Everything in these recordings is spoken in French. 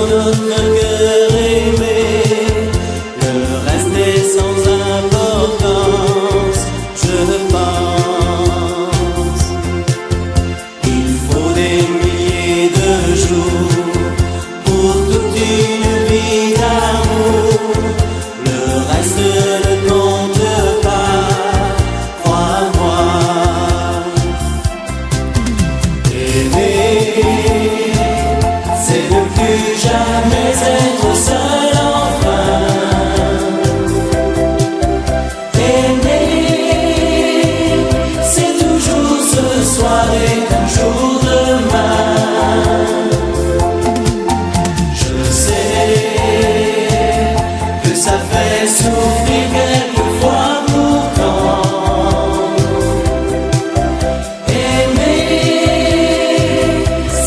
notre cœur aimé. Le reste est sans importance, je pense. Il faut des milliers de jours pour toute une vie d'amour. Le reste ne compte pas, crois-moi. Aimer, c'est ne plus jamais être seul enfin. Aimer, c'est toujours ce soir et toujours demain. Je sais que ça fait souffrir quelquefois pourtant. Aimer,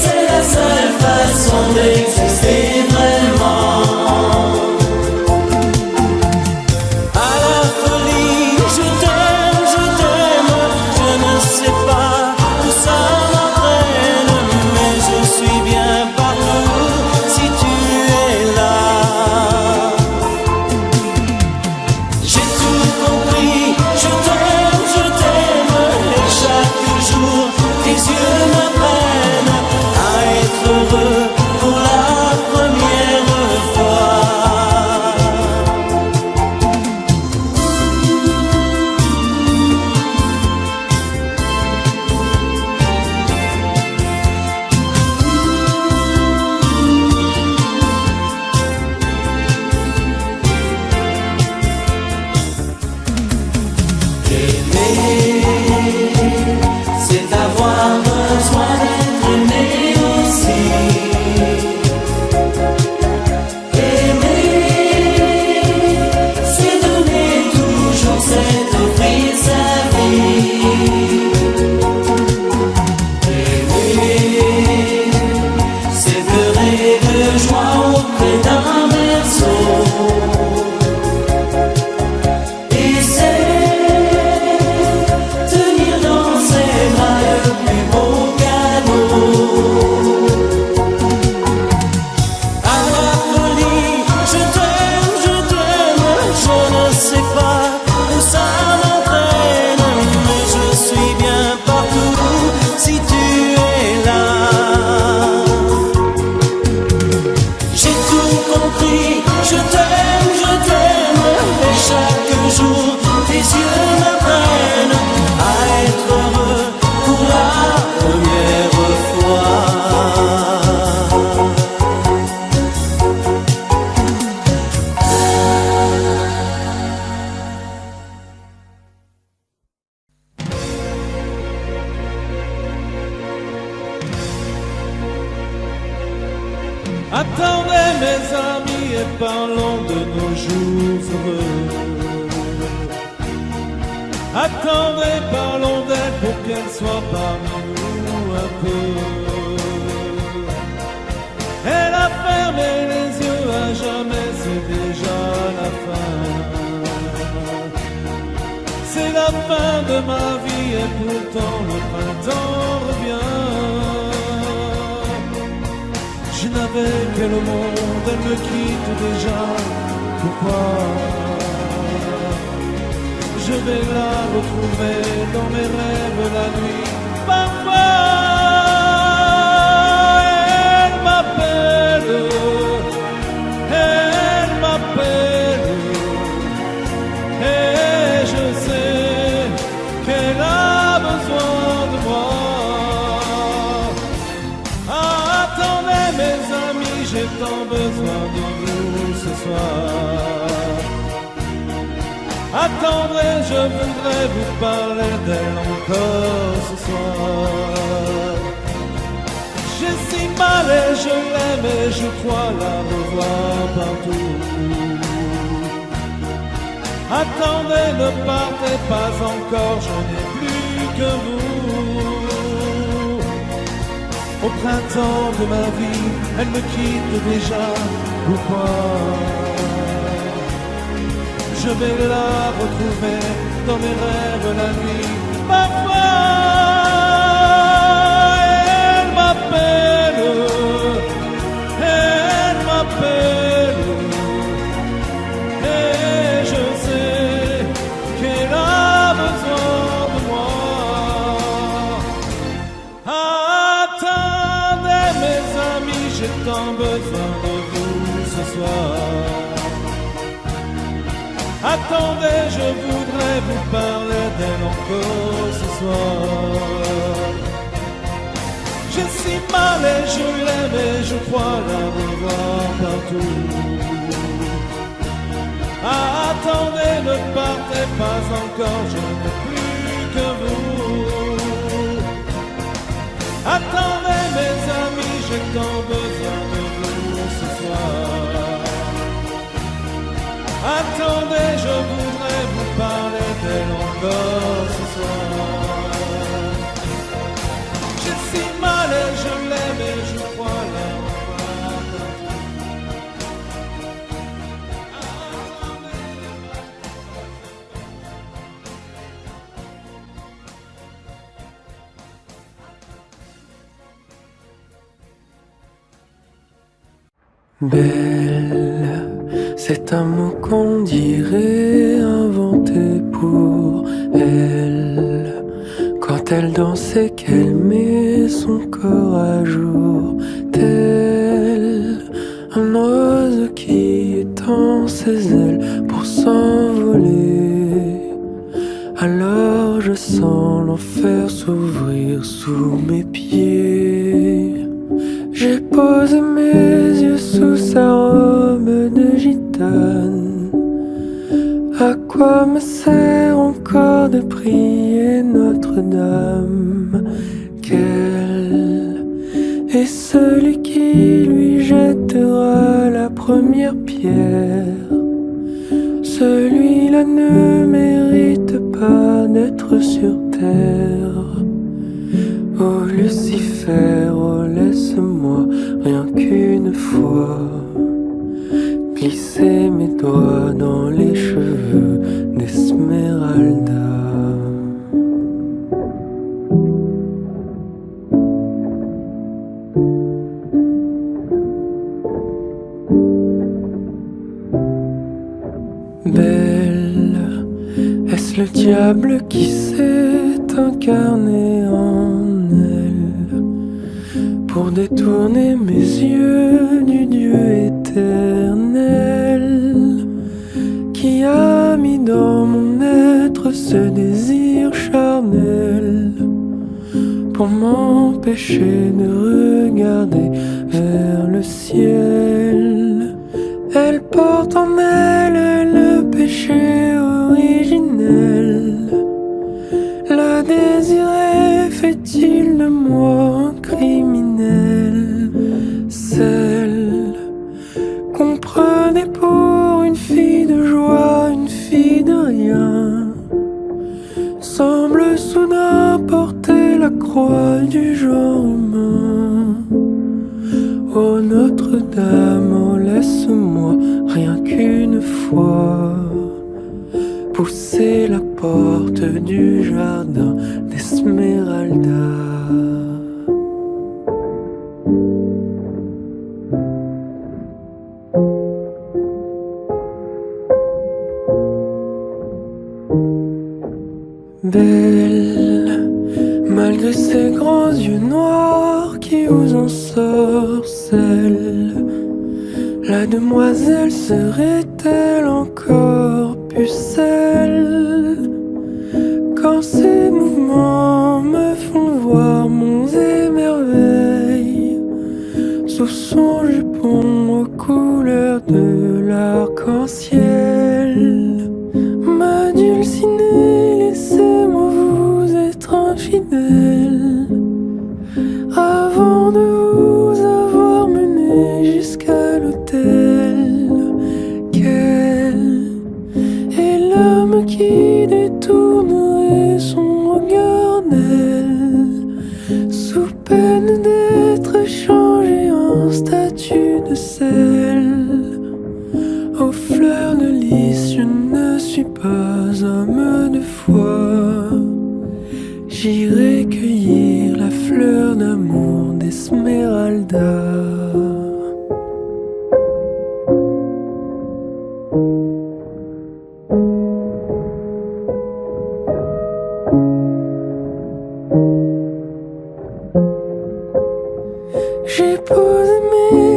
c'est la seule façon d'exister vraiment. À la folie, je t'aime, je ne sais pas où ça m'entraîne, mais je suis bien partout si tu es là. J'ai tout compris, je t'aime, et chaque jour tes yeux m'apprennent à être heureux pour la première fois. Aimer, c'est avoir besoin d'être aimé aussi. Aimer, c'est donner toujours, c'est offrir sa vie. Aimer, c'est pleurer de joie auprès d'un berceau. Et c'est tenir dans ses bras le plus beau cadeau. À la folie, je t'aime, je ne sais pas où ça m'entraîne, mais je suis bien partout si tu es là. J'ai tout compris, je t'aime, et chaque jour tes yeux m'apprennent à être heureux pour la première fois. Attendez mes amis et parlons de nos jours heureux. Attendez, parlons d'elle pour qu'elle soit parmi nous un peu. Elle a fermé les yeux à jamais, c'est déjà la fin. C'est la fin de ma vie et pourtant le printemps revient. Je n'avais que le monde, elle me quitte déjà. Pourquoi? Je vais la retrouver dans mes rêves la nuit. Parfois, elle m'appelle, et je sais qu'elle a besoin de moi. Attendez mes amis, j'ai tant besoin de vous ce soir. Attendez, je voudrais vous parler d'elle encore ce soir. J'ai si mal et je l'aime et je crois la revoir partout. Attendez, ne partez pas encore, je n'ai plus que vous. Au printemps de ma vie, elle me quitte déjà. Pourquoi? Je vais la retrouver dans mes rêves la nuit. Parfois, elle m'appelle, elle tant besoin de vous ce soir. Attendez, je voudrais vous parler d'elle encore ce soir. J'ai si mal et je l'aime et je crois la revoir partout. Attendez, ne partez pas encore, je n'ai plus que vous. Attendez mes amis, j'ai tant besoin de vous ce soir. Attendez, je voudrais vous parler d'elle encore ce soir. J'ai si mal et je l'aime et je crois la revoir partout. Belle, c'est un mot qu'on dirait inventé pour elle. Quand elle danse et qu'elle met son corps à jour, tel un oiseau qui étend ses ailes pour s'envoler. Alors je sens l'enfer s'ouvrir sous mes pieds. J'ai posé mes yeux sous sa robe de gitane. À quoi me sert encore de prier Notre-Dame? Quel est celui qui lui jettera la première pierre? Celui-là ne mérite pas d'être sur terre. Oh Lucifer, oh laisse-moi rien qu'une fois glisser mes doigts dans les cheveux d'Esmeralda. Belle, est-ce le diable qui s'est incarné en elle pour détourner mes yeux du Dieu éternel qui a mis dans mon être ce désir charnel pour m'empêcher de regarder vers le ciel? Elle porte en elle le péché originel. La désirer fait-il de moi un criminel? Celle qu'on prenait pour une fille de joie, une fille de rien, semble soudain porter la croix du genre humain. Oh Notre-Dame, oh laisse-moi rien qu'une fois pousser la porte du jardin d'Esmeralda. Belle, malgré ses grands yeux noirs qui vous ensorcellent, la demoiselle serait-elle encore pucelle? Quand ses mouvements me font voir monts et merveilles sous son jupon aux couleurs de l'arc-en-ciel, ma dulcinée, laissez-moi vous être infidèle avant de vous avoir mené jusqu'à l'autel. Quel est l'homme qui détournerait son regard d'elle sous peine d'être changé en statue de sel? Aux fleurs de lys, je ne suis pas homme de foi. J'irai cueillir la fleur d'amour d'Esmeralda. J'ai posé mes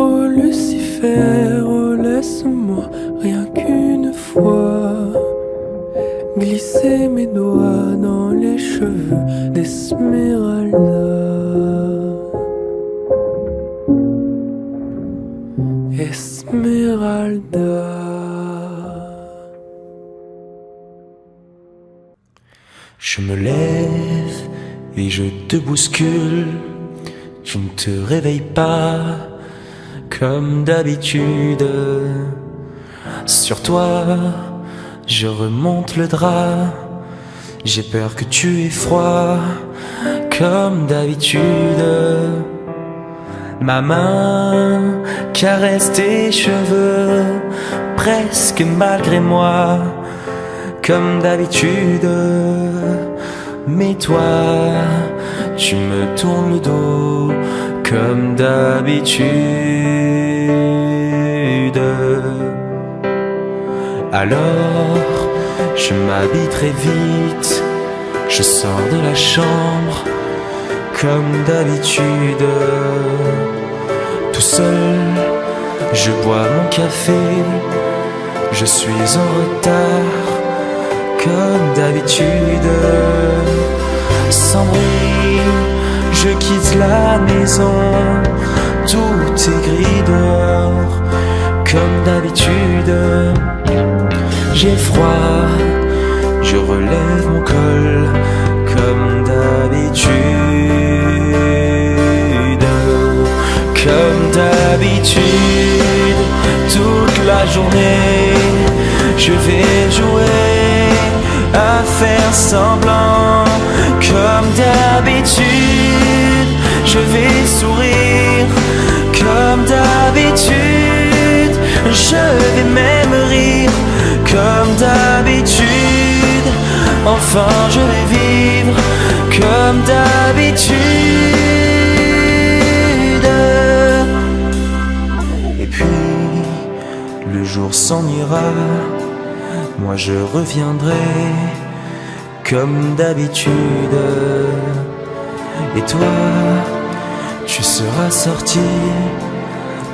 Oh Lucifer, oh laisse-moi rien qu'une fois glisser mes doigts dans les cheveux d'Esmeralda. Esmeralda. Je me lève et je te bouscule. Tu ne te réveilles pas comme d'habitude. Sur toi, je remonte le drap. J'ai peur que tu aies froid comme d'habitude. Ma main caresse tes cheveux, presque malgré moi, comme d'habitude. Mais toi, tu me tournes le dos, comme d'habitude. Alors, je m'habille très vite, je sors de la chambre, comme d'habitude. Tout seul, je bois mon café, je suis en retard, comme d'habitude. Sans bruit, je quitte la maison, tout est gris dehors, comme d'habitude. J'ai froid, je relève mon col, comme d'habitude. Comme d'habitude, toute la journée, je vais jouer à faire semblant. Comme d'habitude, je vais sourire. Comme d'habitude, je vais même rire. Comme d'habitude, enfin je vais vivre. Comme d'habitude. Et puis, le jour s'en ira, moi je reviendrai comme d'habitude. Et toi, tu seras sorti,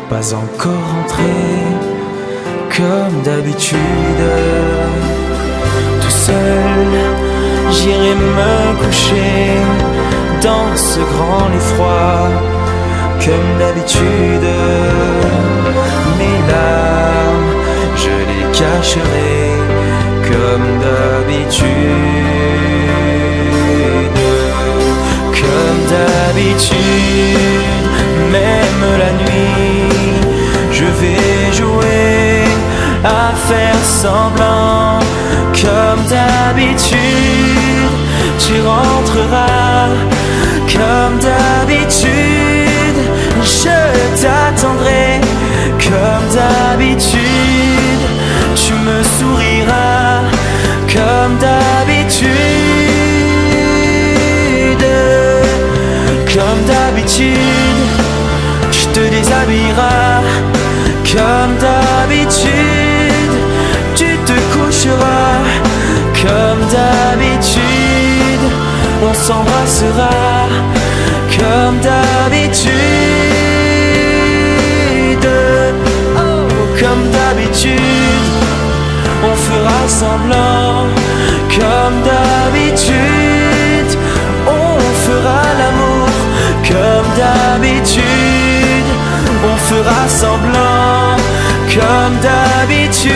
pas encore rentré, comme d'habitude. Tout seul, j'irai me coucher dans ce grand lit froid, comme d'habitude. Mes larmes, je les cacherai, comme d'habitude. Comme d'habitude, même la nuit, je vais jouer à faire semblant. Comme d'habitude, tu rentreras. Comme d'habitude, je t'attendrai. Comme d'habitude, tu me souriras. Comme d'habitude. Comme d'habitude, tu te déshabilleras. Comme d'habitude, tu te coucheras. Comme d'habitude, on s'embrassera. Comme d'habitude. Oh, comme d'habitude, on fera semblant. Comme d'habitude, on fera l'amour. Comme d'habitude, on fera semblant. Comme d'habitude.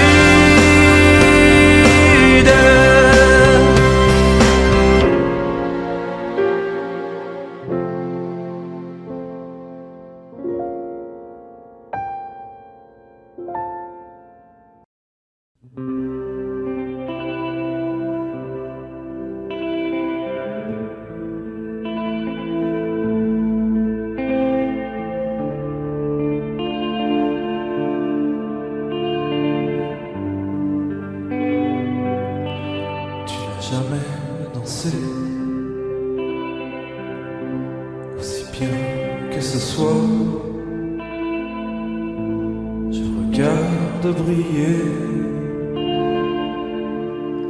Jamais dansé aussi bien que ce soir. Je regarde briller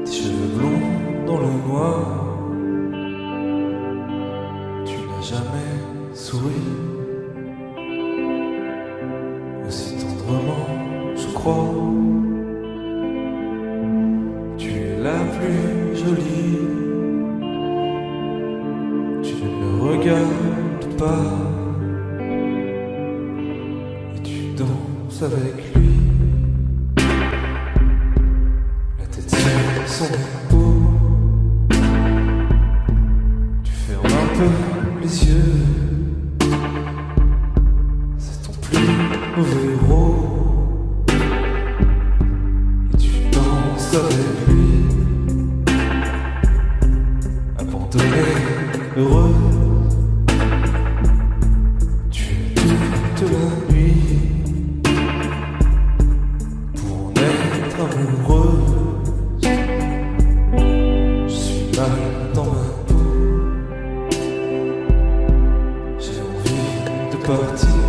tes cheveux blonds dans le noir. Tu n'as jamais souri aussi tendrement, je crois. Tu es la plus jolie. Tu ne me regardes pas et tu danses avec lui. La tête sur son épaule. Tu fermes un peu les yeux. C'est ton plus mauvais rôle. Et tu danses avec lui. Abandonnée, heureuse. Tu es toute la nuit pour en être amoureuse. Je suis mal dans ma peau. J'ai envie de partir.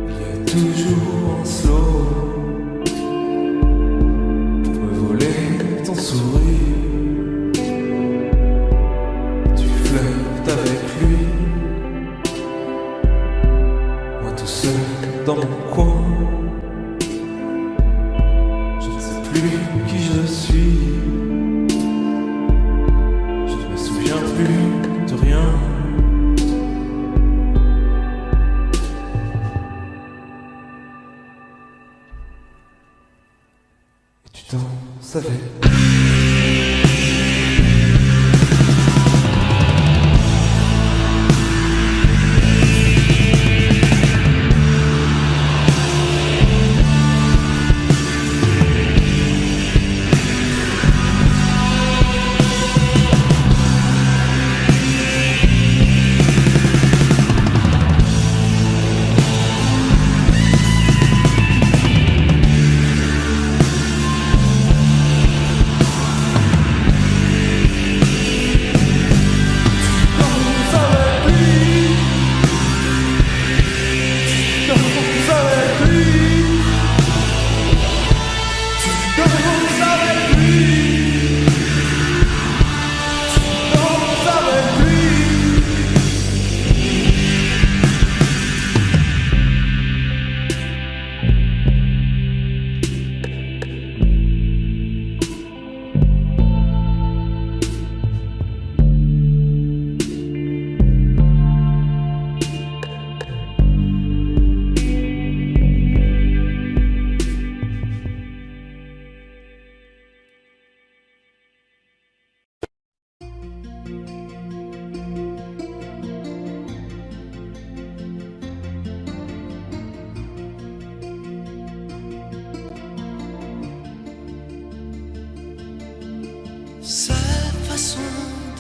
Il y a toujours un slow pour me voler ton sourire. Tu flirtes avec lui, moi tout seul dans mon coin. Je ne sais plus qui je suis. Je ne me souviens plus de rien. Et tu danses avec. Sa façon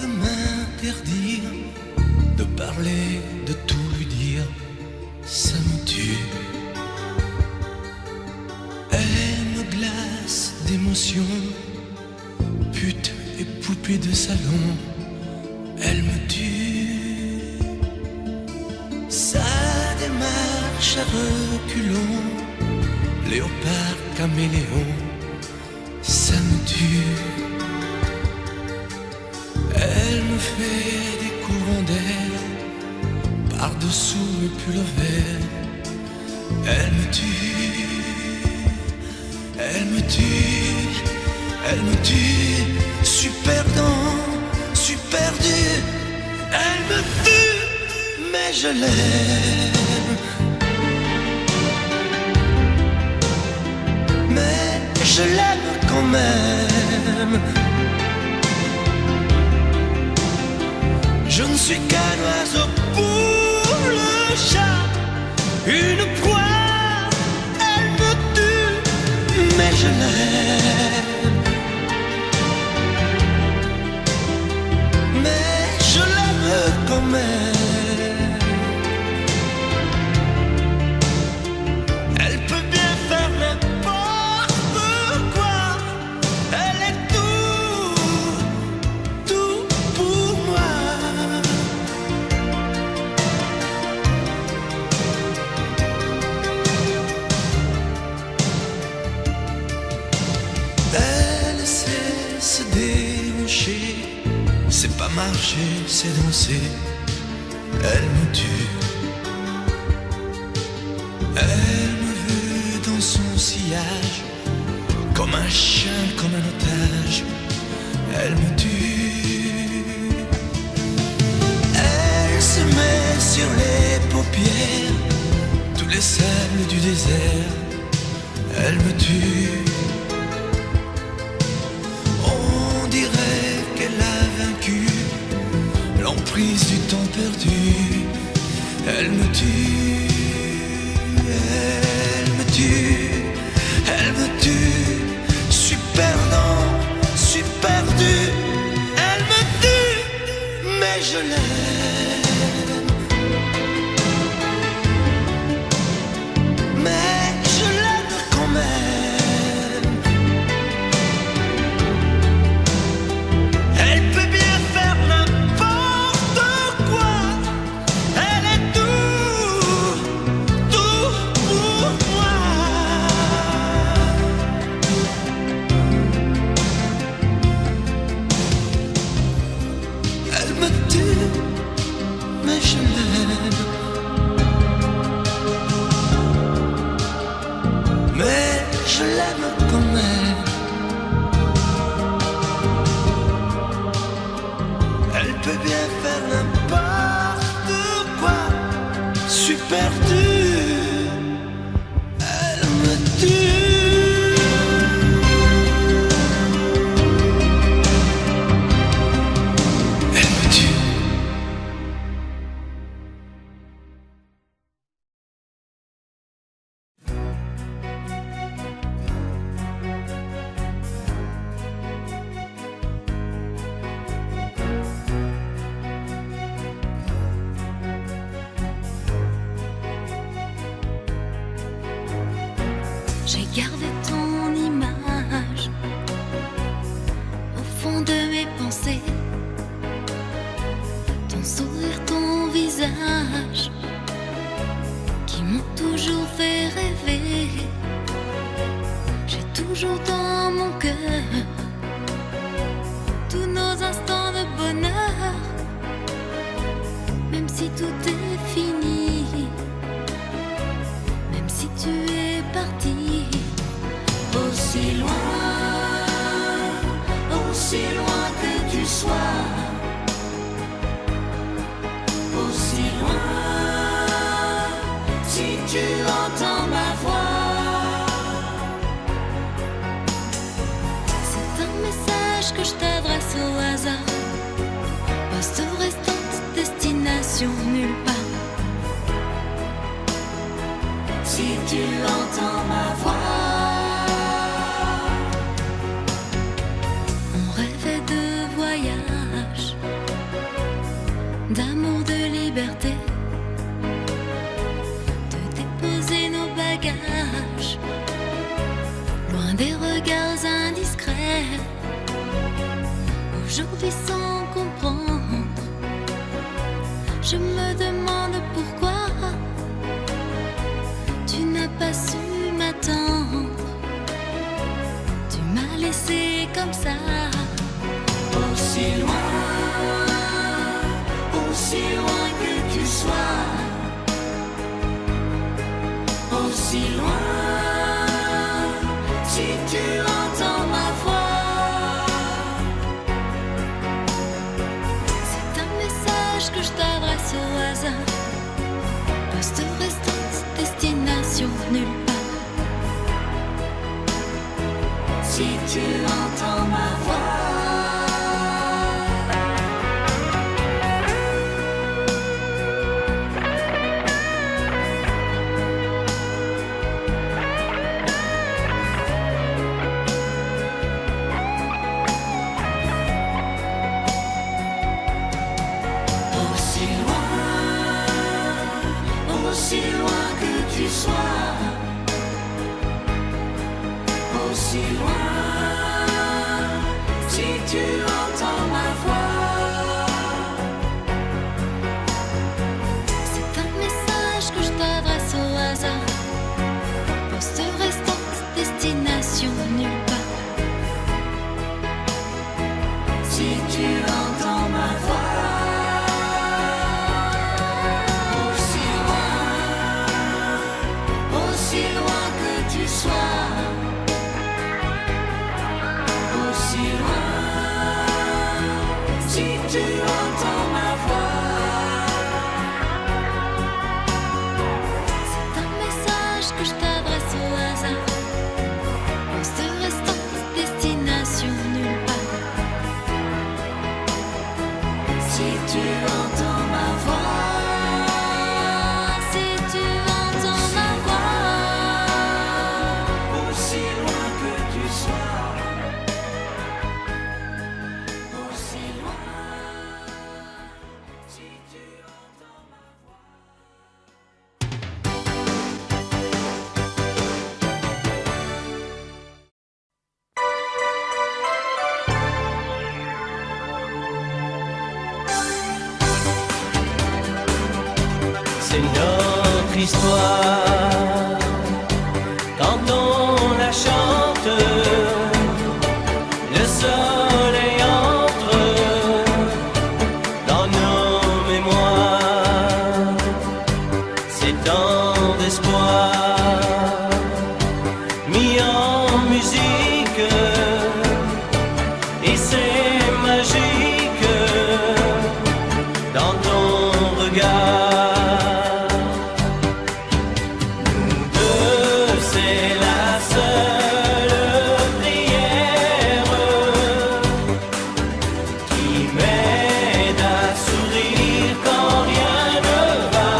de m'interdire de parler, de tout lui dire, ça me tue. Elle me glace d'émotion, pute et poupée de salon, elle me tue. Sa démarche à reculons, léopard caméléon, ça me tue. Elle me fait des courants d'air par-dessous le pullover. Elle me tue, elle me tue, elle me tue. Super dans, super dur. Elle me tue, mais je l'aime. Mais je l'aime quand même. Je ne suis qu'un oiseau pour le chat, une proie, elle me tue, mais je l'aime. Mais je l'aime quand même. Elle peut bien faire n'importe quoi, elle est tout pour moi. Elle sait se déhancher, c'est pas marcher, c'est danser. Elle me tue, Elle me veut dans son sillage, comme un chien, comme un otage. Elle me tue. Elle se met sur les paupières tous les sables du désert. Elle me tue. On dirait qu'elle a vaincu l'emprise du temps perdu. Elle me tue. Elle me tue. Elle me tue. Je suis perdant, je suis perdu. Elle me tue, mais je l'aime. Mais je l'aime quand même. Elle peut bien faire n'importe quoi. Elle est tout, tout pour moi. Elle me tue, mais je l'aime. Mais je l'aime quand même. Elle peut bien faire n'importe quoi. Je suis perdu. Elle me tue. Elle me tue. J'ai gardé ton image au fond de mes pensées, ton sourire, ton visage qui m'ont toujours fait rêver. J'ai toujours dans mon cœur tous nos instants de bonheur, même si tout est fini, même si tu es parti. Aussi loin que tu sois, aussi loin, si tu entends ma voix. C'est un message que je t'adresse au hasard, poste restante, destination nulle part. Si tu entends ma voix. D'amour, de liberté, de déposer nos bagages loin des regards indiscrets. Aujourd'hui sans comprendre, je me demande pourquoi tu n'as pas su m'attendre. Tu m'as laissé comme ça, aussi loin. Aussi loin que tu sois, aussi loin, si tu entends ma voix. C'est un message que je t'adresse au hasard, poste restante, destination nulle part. Si tu entends ma voix. Aussi loin que tu sois, aussi loin, si tu entends ma voix. C'est un message que je t'adresse au hasard, poste restante, destination nulle part. Si tu entends ma voix. que je t'adresse au hasard. Poste restant, destination nulle part. Si tu entends ma voix, si tu entends ma voix, Aussi loin que tu sois, aussi loin. si tu entends ma voix. C'est notre histoire. Quand on la chante, le soleil entre dans nos mémoires. C'est tant d'espoir mis en musique, et c'est magique dans ton regard. Nous deux, c'est la seule prière qui m'aide à sourire quand rien ne va.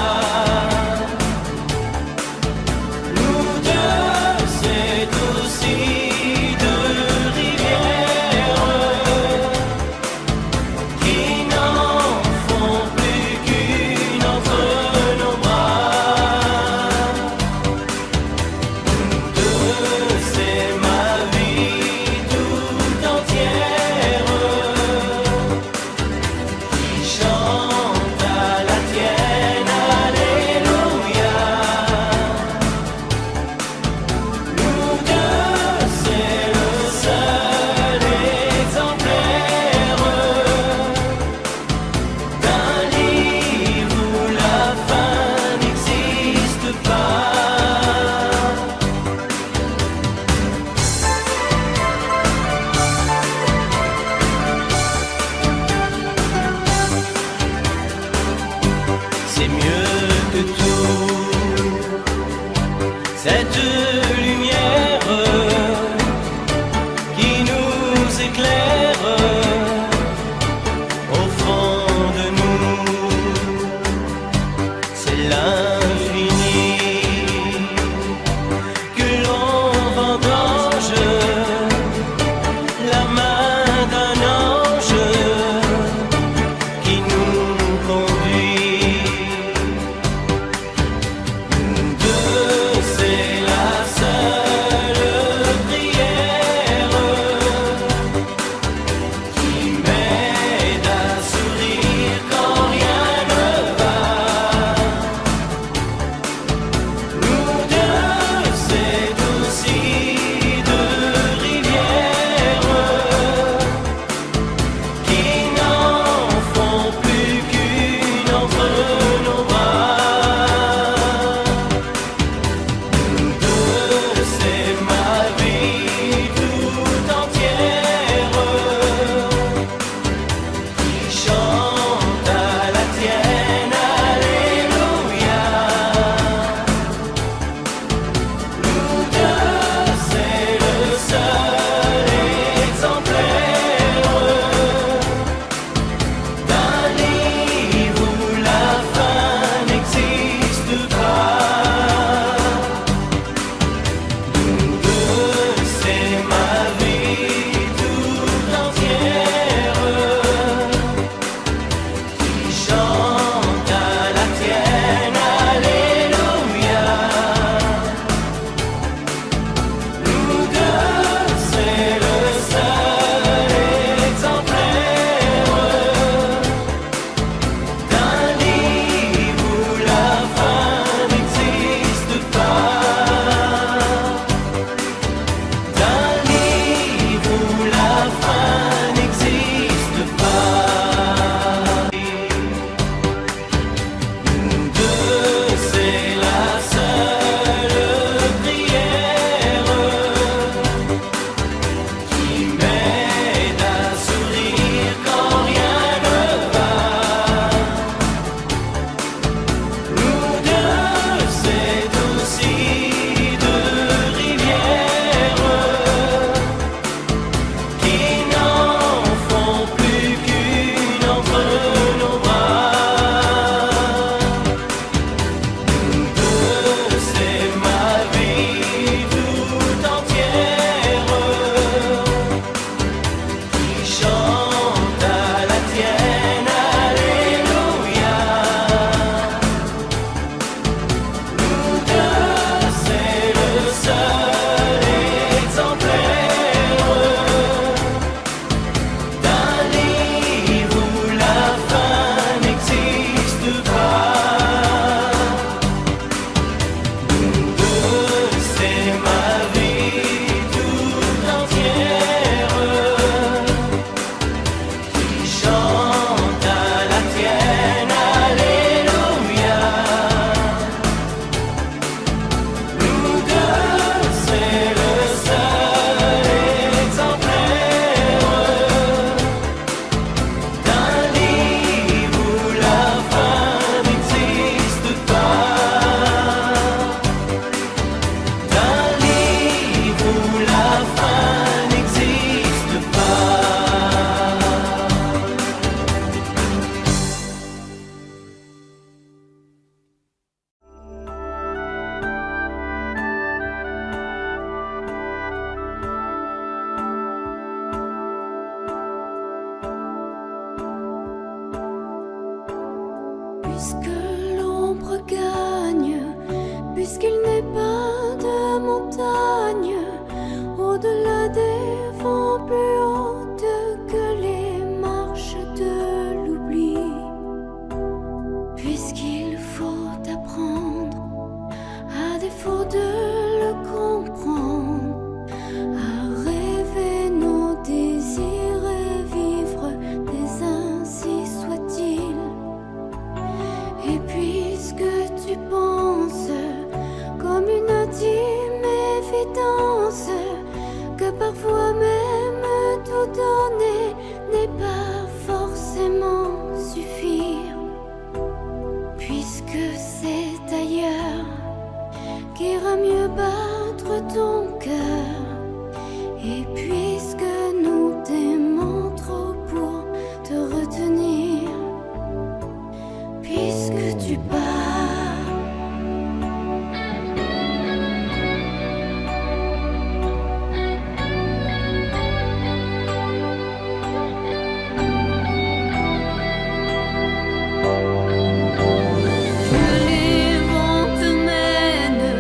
puisqu'il n'est pas de montagne au-delà des vents plus hautes que les marches de l'oubli, puisqu'il faut apprendre, à défaut de le comprendre, à rêver nos désirs et vivre des ainsi soit-il. Et puisque tu penses comme une intime évidence que parfois même tout donner n'est pas forcément suffire, puisque c'est ailleurs qu'ira mieux battre ton cœur, et puisque nous t'aimons trop pour te retenir, puisque tu pars. Que les vents te mènent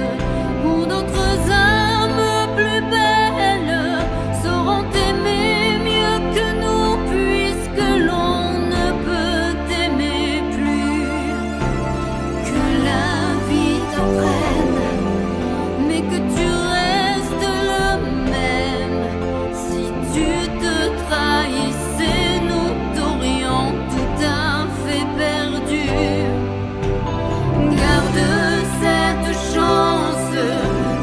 où d'autres âmes plus belles sauront t'aimer mieux que nous, puisque l'on ne peut t'aimer plus. Que la vie t'apprenne, mais que tu restes le même. Si tu te trahissais, nous t'aurions tout à fait perdu. Garde cette chance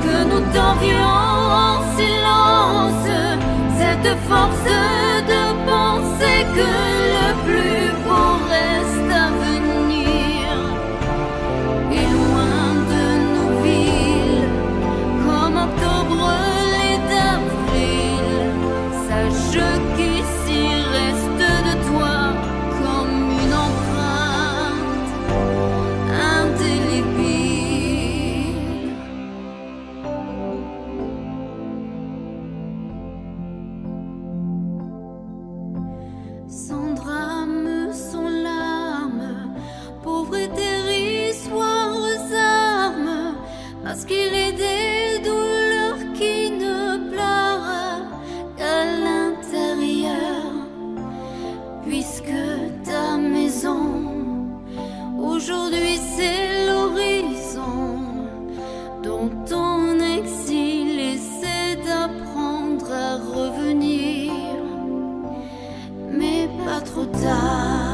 que nous t'envions en silence, cette force de penser que le plus beau reste à venir. Et loin de nos villes, comme octobre l'est d'avril, sache qu'ici reste de toi comme une empreinte indélébile. Sans drame, sans larmes, pauvres et dérisoires armes, parce qu'il est des douleurs qui ne pleurent qu'à l'intérieur, puisque ta maison aujourd'hui c'est l'horizon dont ton exil essaie d'apprendre à revenir, mais pas trop tard.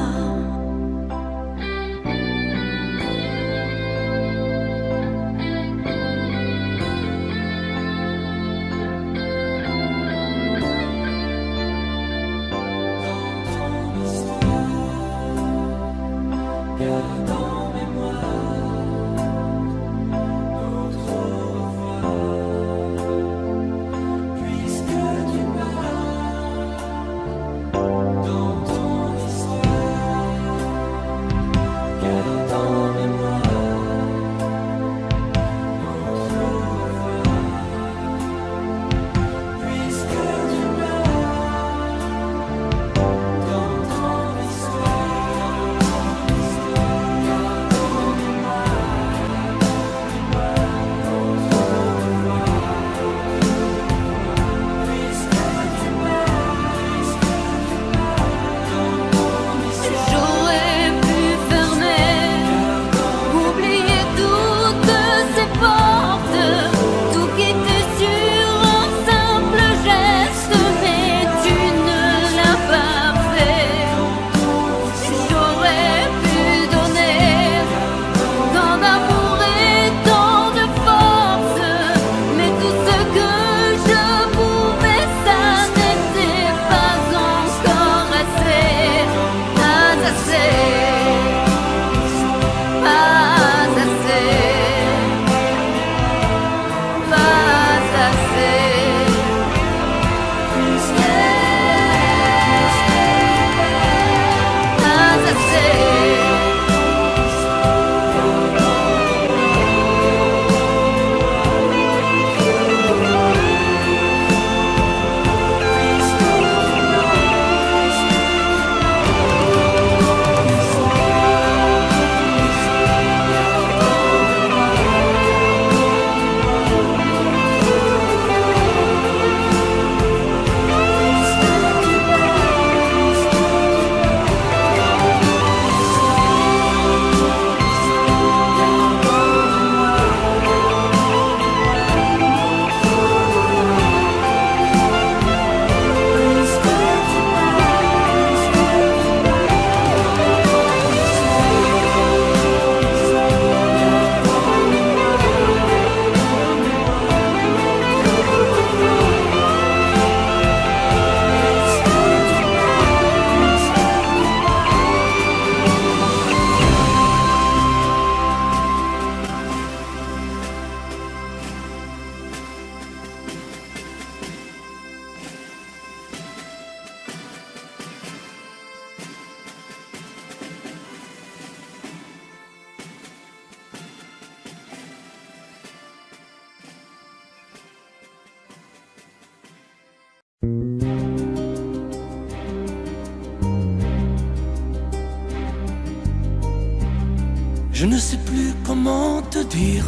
Je ne sais plus comment te dire.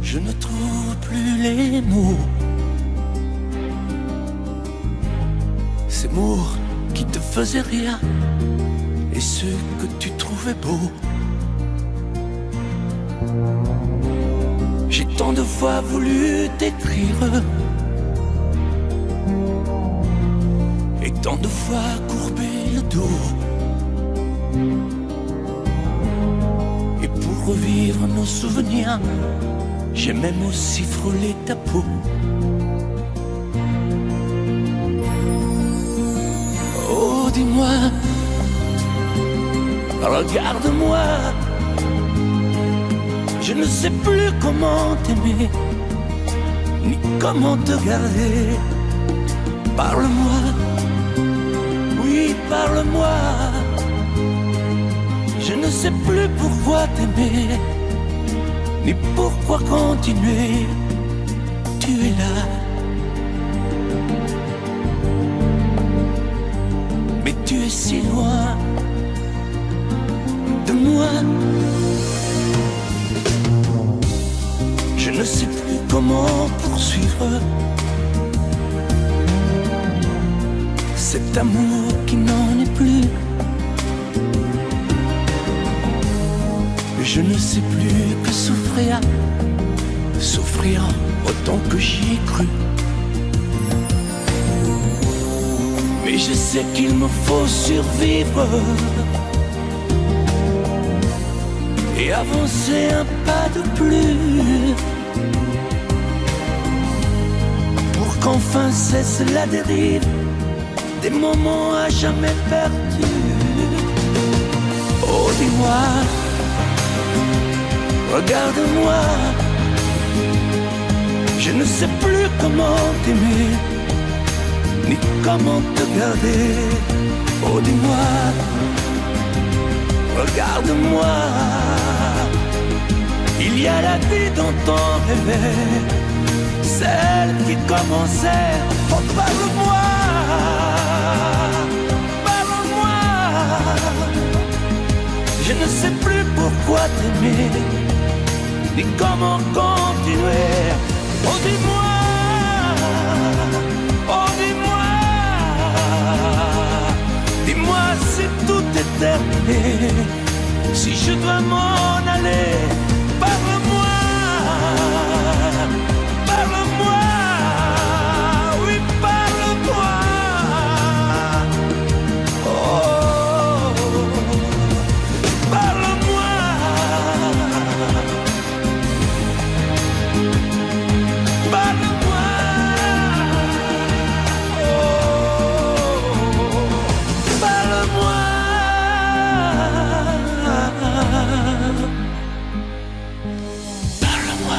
Je ne trouve plus les mots. Ces mots qui te faisaient rire et ceux que tu trouvais beaux. J'ai tant de fois voulu t'écrire et tant de fois courbé le dos. Et pour revivre nos souvenirs, j'ai même aussi frôlé ta peau. Oh, dis-moi, regarde-moi. Je ne sais plus comment t'aimer, ni comment te garder. Parle-moi, oui, parle-moi. Je ne sais plus pourquoi t'aimer, ni pourquoi continuer. Tu es là, mais tu es si loin de moi. Je ne sais plus comment poursuivre cet amour qui n'en est plus. Je ne sais plus que souffrir, souffrir autant que j'y ai cru. Mais je sais qu'il me faut survivre et avancer un pas de plus pour qu'enfin cesse la dérive des moments à jamais perdus. Oh, dis-moi, regarde-moi. Je ne sais plus comment t'aimer, ni comment te garder. Oh, dis-moi, regarde-moi. Il y a la vie dont on rêvait, celle qui commençait. Oh, parle-moi, parle-moi. Je ne sais plus pourquoi t'aimer, ni comment continuer. Oh, dis-moi, oh, dis-moi. Dis-moi si tout est terminé, si je dois m'en aller. Parle-moi, parle-moi, oui, parle-moi. Oh, parle-moi. Parle-moi. Oh, parle-moi.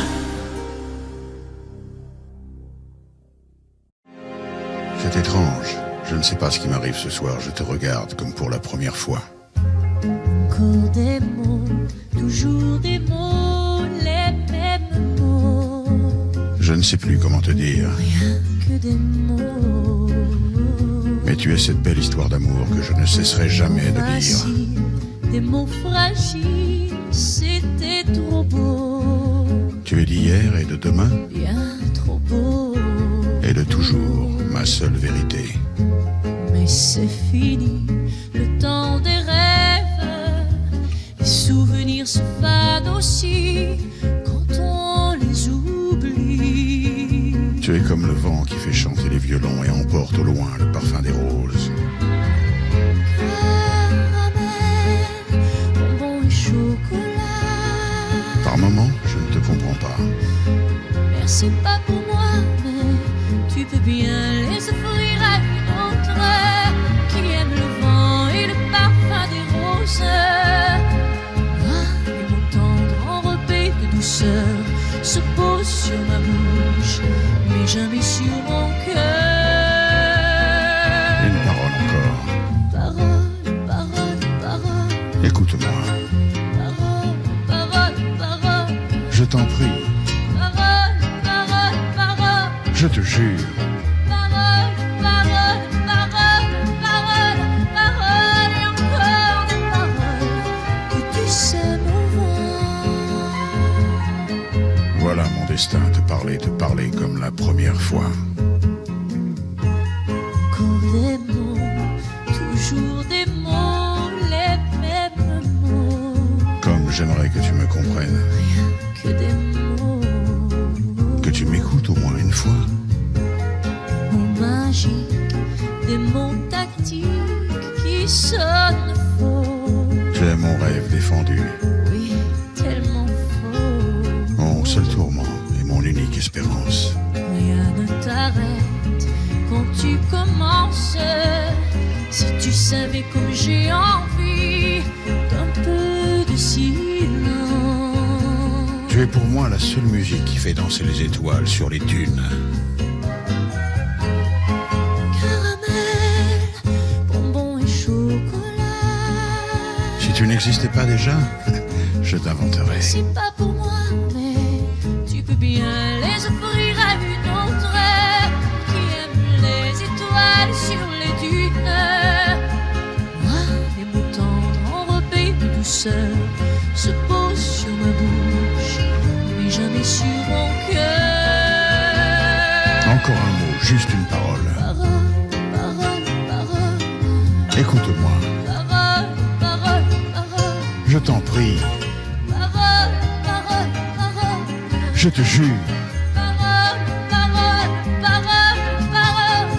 C'est étrange. Je ne sais pas ce qui m'arrive ce soir. Je te regarde comme pour la première fois. Encore des mots, toujours des mots, les mêmes mots. Je ne sais plus comment te dire. Rien que des mots. Mais tu es cette belle histoire d'amour que je ne cesserai jamais de dire. Fragile, des mots fragiles, c'était trop beau. Tu es d'hier et de demain Bien trop beau. et de toujours ma seule vérité. Mais c'est fini, le temps des rêves. Les souvenirs se fanent aussi quand on les oublie. Tu es comme le vent qui fait chanter les violons et emporte au loin le parfum des roses. Caramel, bonbons et chocolat. Par moments, je ne te comprends pas. Merci pas pour moi, mais tu peux bien les offrir à une autre qui aime le vent et le parfum des roses. Les mots tendres enrobés de douceur se posent sur ma bouche, mais jamais sur mon cœur. Une parole encore. Parole, parole, parole, Écoute-moi. parole, parole, parole, Je t'en prie. parole, parole, parole. Je te jure. Parole, parole, parole, parole, parole, et encore destin, te parler comme la première fois. Encore des mots, toujours des mots, les mêmes mots. Comme j'aimerais que tu me comprennes, Rien que des mots. que tu m'écoutes au moins une fois. Mots magiques, des mots tactiques qui sonnent faux. Tu es mon rêve défendu, Oui, tellement faux. mon seul tourment et mon unique espérance. Rien ne t'arrête quand tu commences. Si tu savais comme j'ai envie d'un peu de silence. Tu es pour moi la seule musique qui fait danser les étoiles sur les dunes. Caramel, bonbons et chocolat. Si tu n'existais pas déjà, je t'inventerais. C'est pas pour moi, mais tu peux bien les offrir à une autre qui aime les étoiles sur les dunes. Moi, les mots tendres enrobés de douceur se posent sur ma bouche, mais jamais sur mon cœur. Encore un mot, juste une parole. Parole, parole, parole, Écoute-moi, parole, parole, parole, je t'en prie, parole, parole, parole. je te jure. Parole, parole, parole, parole,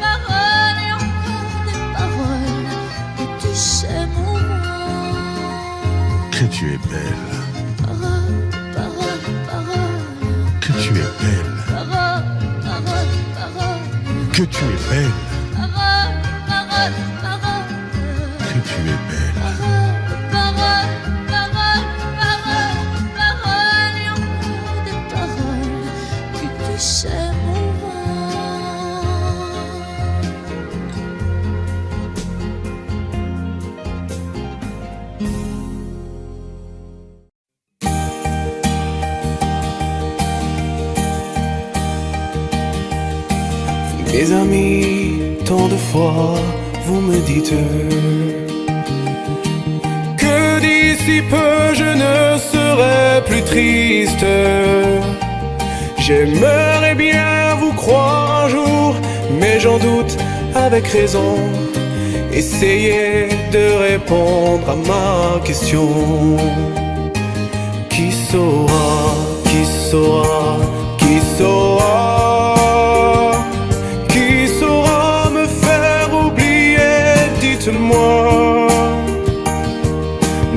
parole et encore des paroles. Et tu sais mon nom. Que tu es belle, Parole, parole, parole. que tu es belle, Parole, parole, parole. que tu es belle, Parole, parole, parole. que tu es belle. Parole, parole, parole, parole, parole et encore des paroles. Que tu sais mon nom. Mes amis, tant de fois vous me dites que d'ici peu je ne serai plus triste. J'aimerais bien vous croire un jour, mais j'en doute avec raison. Essayez de répondre à ma question. Qui saura, qui saura, qui saura? Dites-moi,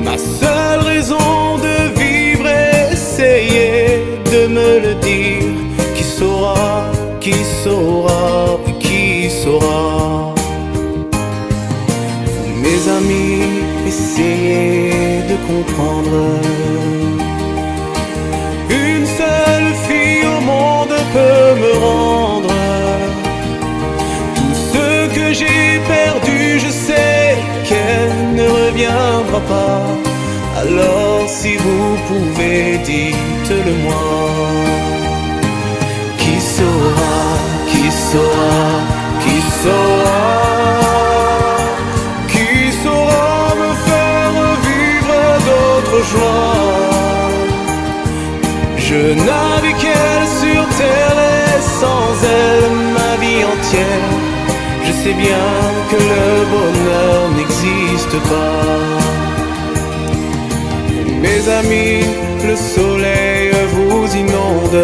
ma seule raison de vivre, essayez de me le dire. Qui saura, qui saura, qui saura? Vous, mes amis, essayez de comprendre. Une seule fille au monde peut me rendre tout ce que j'ai perdu. Je sais qu'elle ne reviendra pas. Alors si vous pouvez, dites-le moi. Qui saura, qui saura, qui saura? Qui saura me faire vivre d'autres joies? Je navigue qu'elle sur terre et sans elle ma vie entière. Je sais bien que le bonheur n'existe pas. Mes amis, le soleil vous inonde.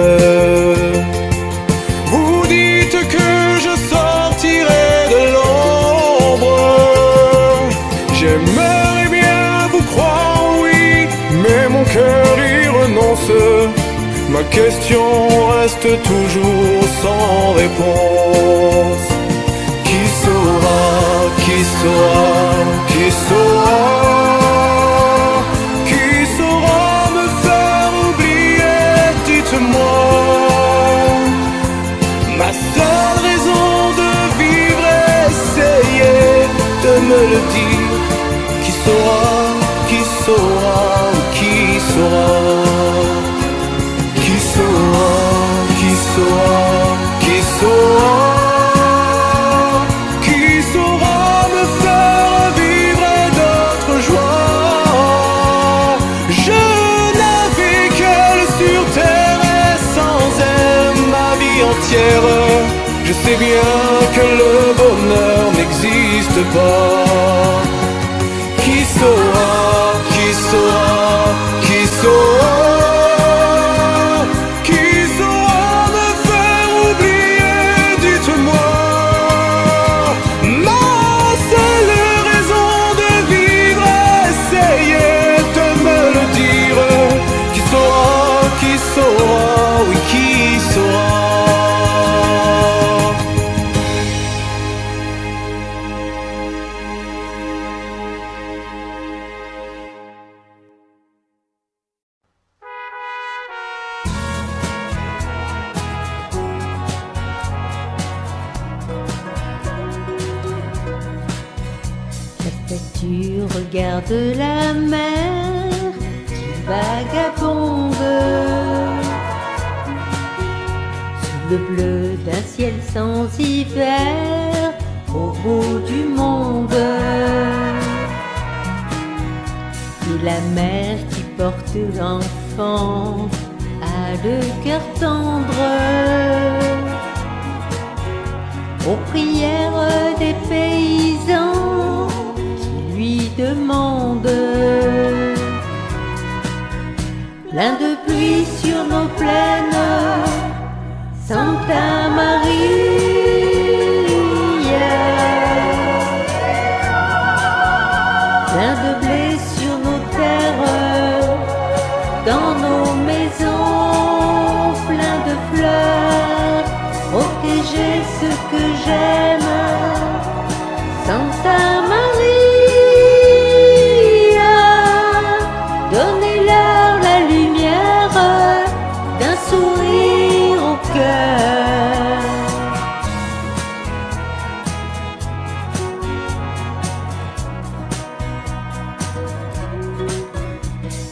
Vous dites que je sortirai de l'ombre. J'aimerais bien vous croire, oui, mais mon cœur y renonce. Ma question reste toujours sans réponse. Qui saura, qui saura, qui saura? Qui saura me faire oublier? Dites-moi. Ma seule raison de vivre, essayez de me le dire. Qui saura, qui saura, qui saura? Qui saura, qui saura, qui saura? Je navigue sur terre et sans cimetière. Je sais bien que le bonheur n'existe pas. Qui saura, qui saura, qui saura, qui saura me faire oublier, dites-moi. Ma seule raison de vivre, essayez de me le dire. Qui saura, oui, qui saura. Tu regardes la mer qui vagabonde sous le bleu d'un ciel sans hiver au bout du monde. Et la mer qui porte l'enfant a le cœur tendre aux prières des paysans lui demande. Plein de pluie sur nos plaines, Santa Maria. Plein de blé sur nos terres, dans nos maisons, plein de fleurs, protéger ce que j'aime, Santa Maria. Donnez-leur la lumière d'un sourire au cœur.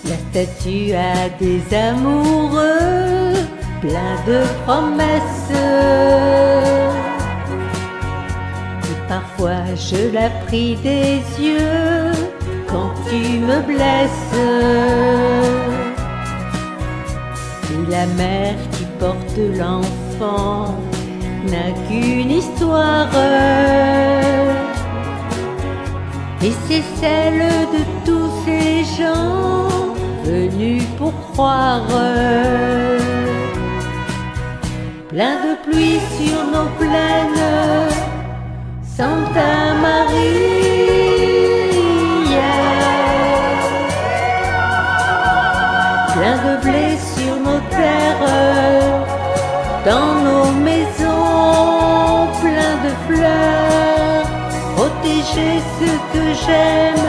La statue a des amoureux, plein de promesses. Et parfois je la prie des yeux quand tu me blesses. Et la mère qui porte l'enfant n'a qu'une histoire, et c'est celle de tous ces gens venus pour croire. Plein de pluie sur nos plaines, Santa Maria. Plein de blé sur nos terres, dans nos maisons, plein de fleurs, protéger ce que j'aime,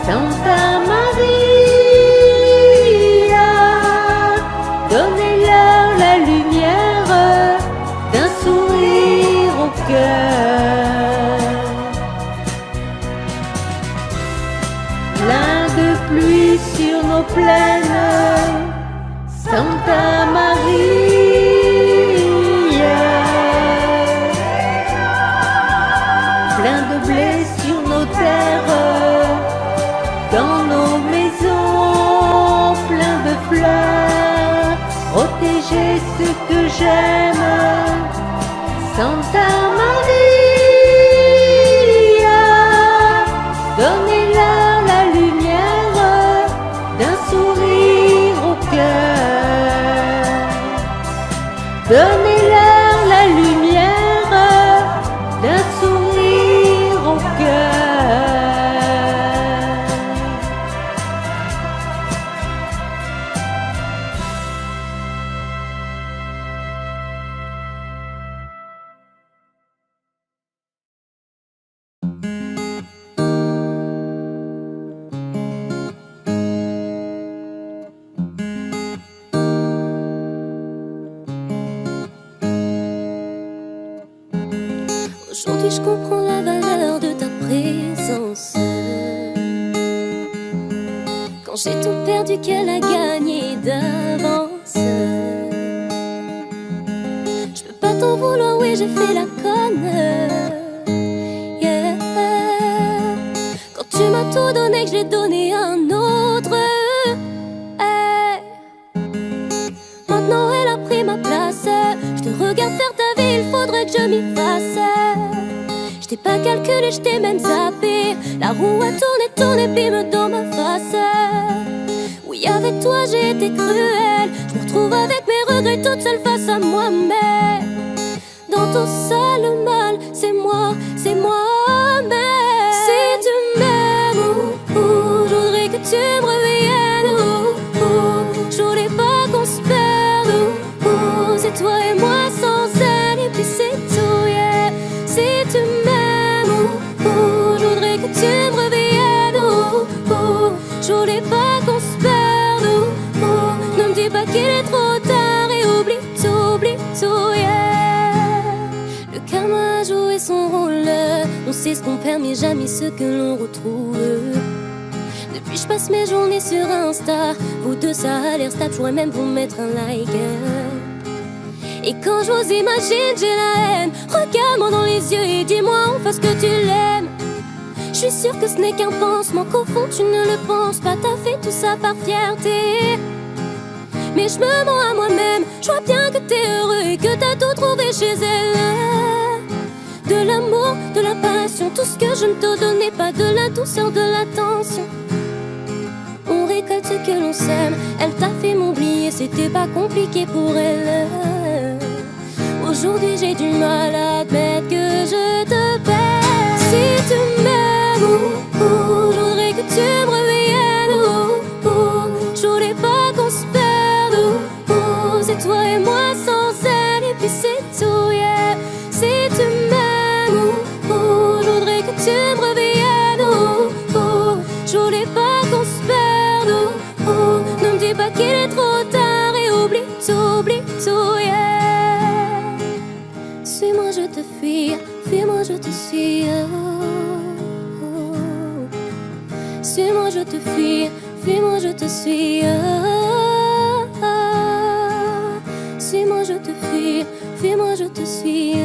Santa Maria. Donnez-leur la lumière d'un sourire au cœur. Plein de pluie sur nos plaines, Santa Maria. Plein de blé sur nos terres, dans nos maisons, plein de fleurs, protéger ce que j'aime, Santa Maria. Donnez-leur la lumière d'un sourire au cœur. Donnez-leur la lumière d'un sourire au cœur. Aujourd'hui je comprends la valeur de ta présence. Quand j'ai tout perdu, qu'elle a gagné d'avance. Je peux pas t'en vouloir, oui j'ai fait la conne. Yeah. Quand tu m'as tout donné, que je l'ai donné à un autre. Hey. Maintenant elle a pris ma place. reculé, je t'ai même zappé. La roue a tourné, tourné, bim dans ma face. Oui, avec toi j'ai été cruelle. Je me retrouve avec mes regrets toute seule face à moi. Mais dans tout ça le mal, c'est moi, c'est moi-même. Si tu m'aimes, je voudrais que tu me reviennes. Je voulais pas qu'on se perde. C'est toi et moi sans elle, et puis c'est tout, yeah. Si tu m'aimes, je voudrais que tu me reviennes. Je voulais pas qu'on se perde. Ne me dis pas qu'il est trop tard et oublie tout, yeah. Le karma a joué son rôle. On sait ce qu'on perd mais jamais ce que l'on retrouve. Depuis je passe mes journées sur Insta. Vous deux ça a l'air stable, j'aurais même vous mettre un like. Et quand je vous imagine j'ai la haine. Regarde-moi dans les yeux et dis-moi enfin ce que tu l'aimes. Je suis sûre que ce n'est qu'un pansement, qu'au fond tu ne le penses pas. T'as fait tout ça par fierté, mais je me mens à moi-même. Je vois bien que t'es heureux et que t'as tout trouvé chez elle. De l'amour, de la passion, tout ce que je ne te donnais pas. De la douceur, de l'attention. On récolte ce que l'on sème. Elle t'a fait m'oublier, c'était pas compliqué pour elle. Aujourd'hui j'ai du mal à admettre que je te perds. Si tu m'aimes, je voudrais que tu me reviennes. Je voulais pas qu'on se perde. C'est toi et moi sans elle, et puis c'est tout, yeah. Si tu m'aimes, je voudrais que tu me reviennes. Je voulais pas qu'on se perde. Ne me dis pas qu'il est trop tard et oublie tout, yeah. Suis-moi, je te fuis, fuis-moi, je te suis. Suis-moi, je te fuis, fuis-moi, je te suis. Suis-moi, je te fuis, fuis-moi, je te suis.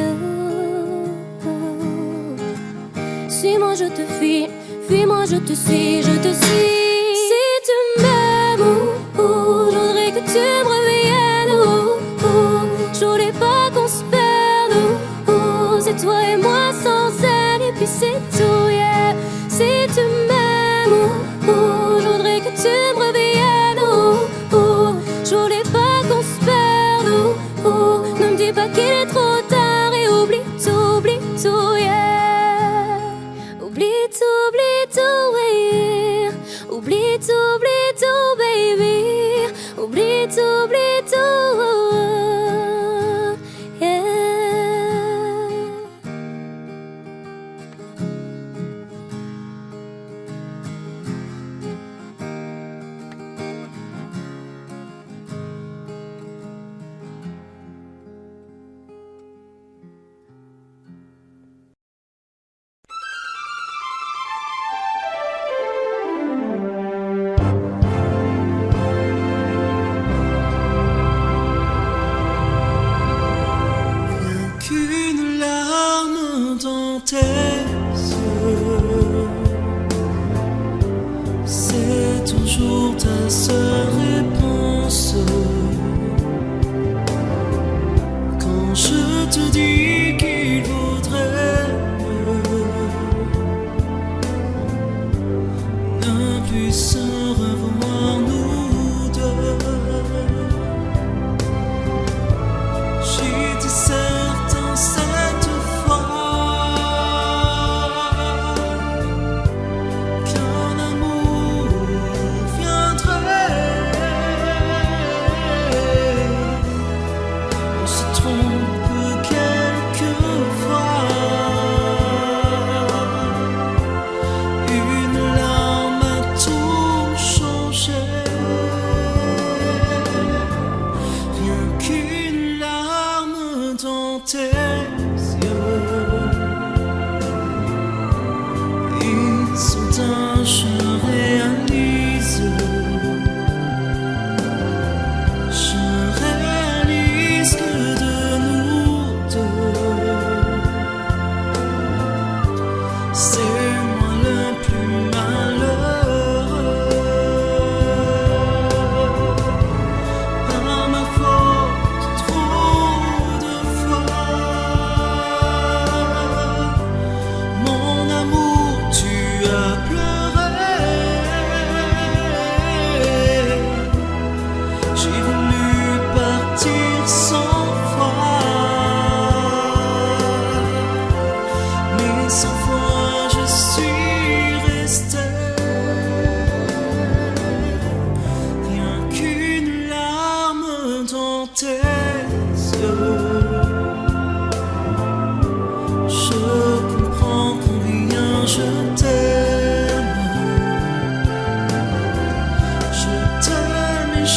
Suis-moi, je te fuis, fuis-moi, je te suis, je te suis. Si tu m'aimes, je voudrais que tu me reviennes. Je voulais pas qu'on se perde. C'est toi et moi sans elle, et puis c'est tout, yeah. Si tu m'aimes, je voudrais que tu me reviennes. Je voulais pas qu'on se perde. Ne me dis pas qu'il est trop tard et oublie tout, yeah. Oublie tout, yeah. Oublie tout, baby. Oublie tout, yeah.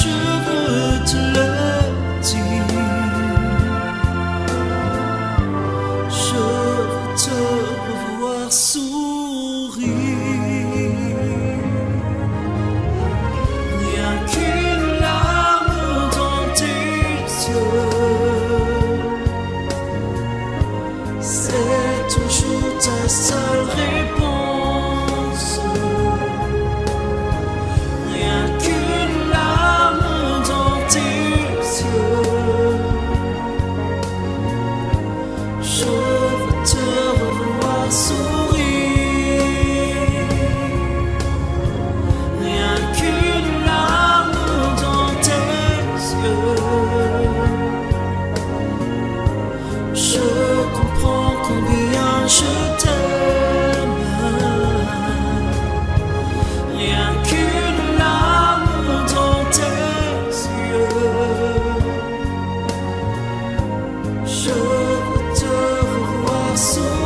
je veux te le dire. Je veux te revoir sourire. Rien qu'une larme dans tes yeux, c'est toujours ta seule réponse. Rien qu'une larme dans tes yeux, je veux te revoir sourire. Rien qu'une larme dans tes yeux, je comprends combien je t'aime. Rien qu'une larme dans tes yeux, je veux te revoir sourire.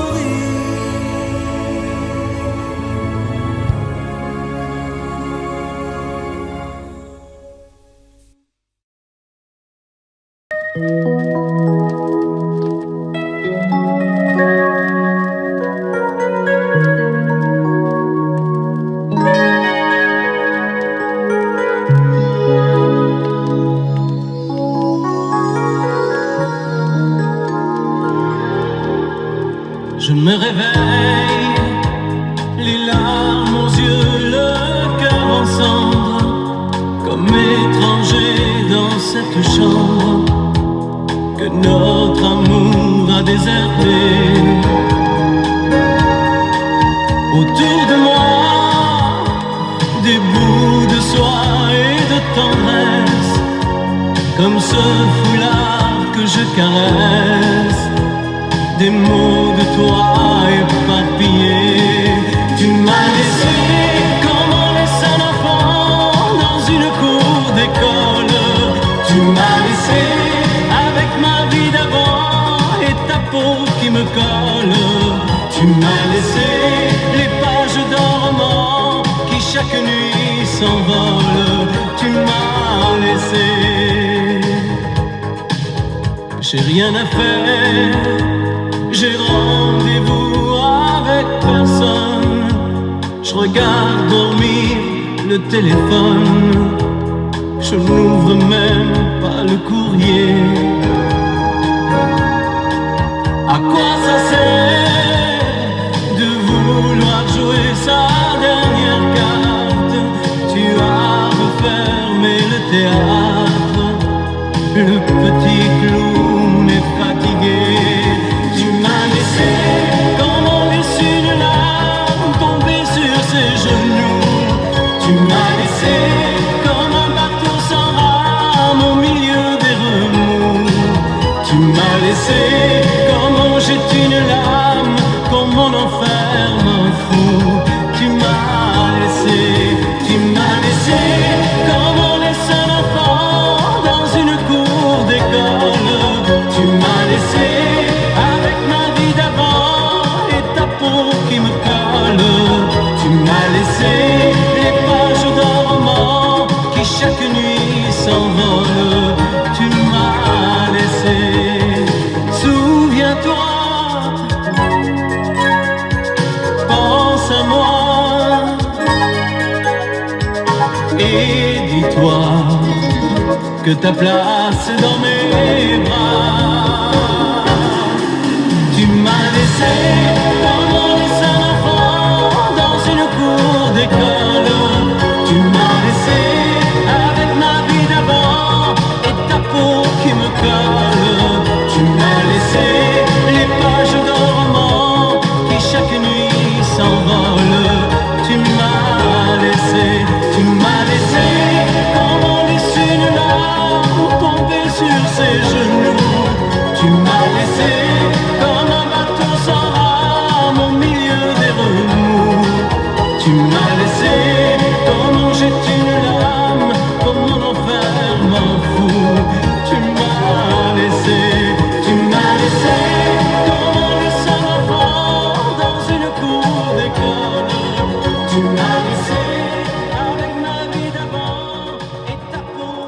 Je me réveille, les larmes aux yeux, le cœur en cendres, comme étranger dans cette chambre que notre amour a déserté. Autour de moi, des bouts de soie et de tendresse, comme ce foulard que je caresse. Des mots de toi éparpillés. Tu m'as laissé comme on laisse un enfant dans une cour d'école. Tu m'as laissé avec ma vie d'avant et ta peau qui me colle. Tu m'as laissé les pages d'un roman qui chaque nuit s'envolent. Tu m'as laissé. J'ai rien à faire, j'ai rendez-vous avec personne. Je regarde dormir le téléphone. Je n'ouvre même pas le courrier. À quoi ça sert de vouloir jouer sa dernière carte? Tu as refermé le théâtre. Le petit clown est fatigué. Tu m'as laissé comme on laisse une larme tomber sur ses genoux. Tu m'as laissé comme un bateau sans rame au milieu des remous. Tu m'as laissé comme on jette une lame, comme on enferme un fou. Tu m'as laissé comme on laisse un enfant dans une cour d'école. Tu m'as laissé avec ma vie d'avant et ta peau qui me colle. Tu m'as laissé les pages d'un roman qui chaque nuit s'envolent. Tu m'as laissé. Souviens-toi, pense à moi et dis-toi que ta place est dans mes bras. Tu m'as laissé comme on laisse un enfant dans une cour d'école. Tu m'as laissé avec ma vie d'avant et ta peau qui me colle. Tu m'as laissé les pages d'un roman qui chaque nuit s'envolent. Tu m'as laissé comme on laisse une larme tomber sur ses genoux. Tu m'as laissé comme un bateau sans rame au milieu des remous. Tu m'as laissé comme on jette une lame, comme on enferme un fou. Tu m'as laissé comme on laisse un enfant dans une cour d'école. Tu m'as laissé avec ma vie d'avant et ta peau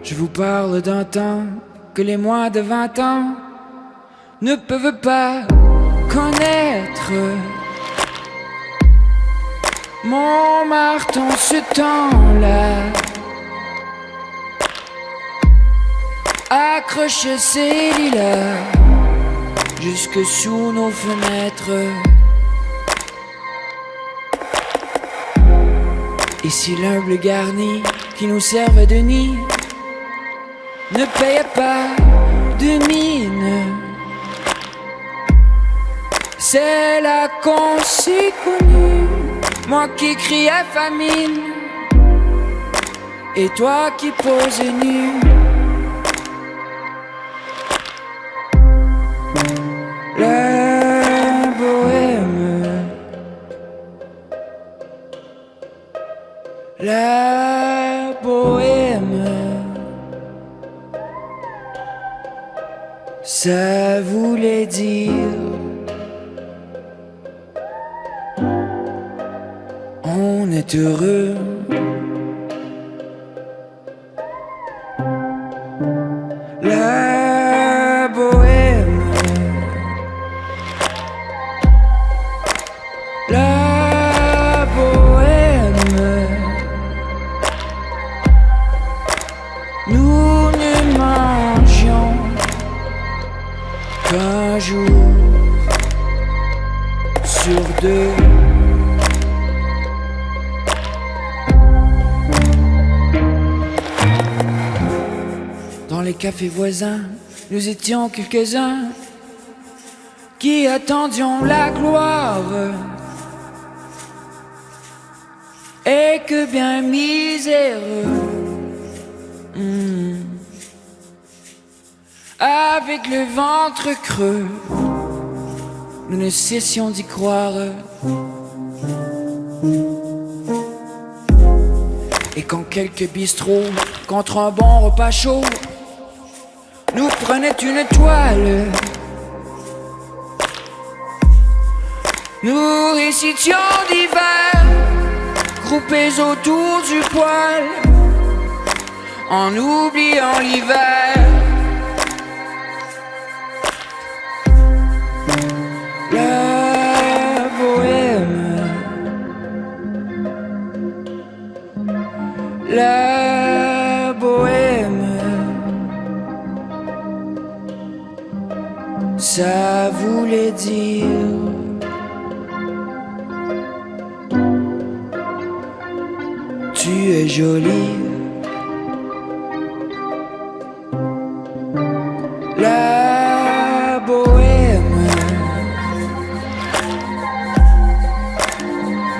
Je vous parle d'un temps que les moins de 20 ans ne peuvent pas connaître. Montmartre en ce temps-là accroche ses lilas jusque sous nos fenêtres. Et si l'humble garni qui nous servait de nid ne payait pas de mine, c'est là qu'on s'est connus. Moi qui criais famine et toi qui posais nu. La bohème, la bohème, ça voulait dire on est heureux. La bohème, la bohème, nous ne mangions qu'un jour sur deux. Dans les cafés voisins, nous étions quelques-uns qui attendions la gloire. Et que bien miséreux, avec le ventre creux, nous ne cessions d'y croire. Et quand quelques bistrots, contre un bon repas chaud, nous prenaient une toile, nous récitions divers, groupés autour du poêle, en oubliant l'hiver. La bohème, la bohème, ça voulait dire tu es jolie. La bohème,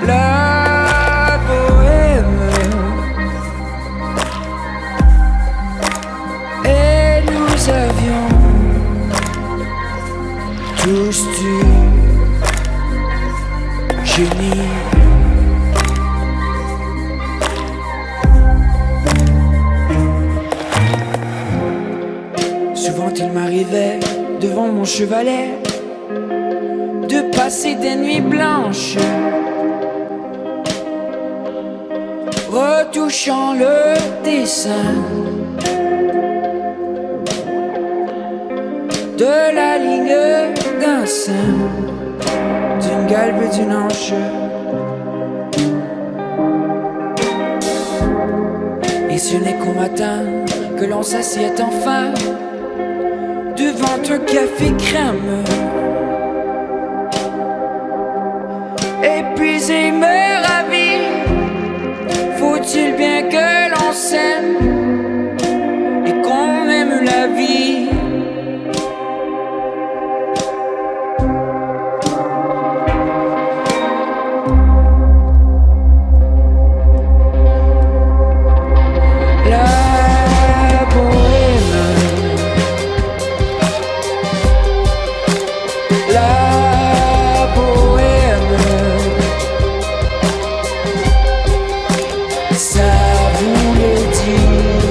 la bohème, et nous avions tous du génie. Souvent il m'arrivait devant mon chevalet de passer des nuits blanches, retouchant le dessin de la ligne d'un sein, d'une galbe, d'une hanche. Et ce n'est qu'au matin que l'on s'assied enfin devant un café crème, épuisé mais ravi. Faut-il bien que l'on s'aime et qu'on aime la vie? Ça voulait dire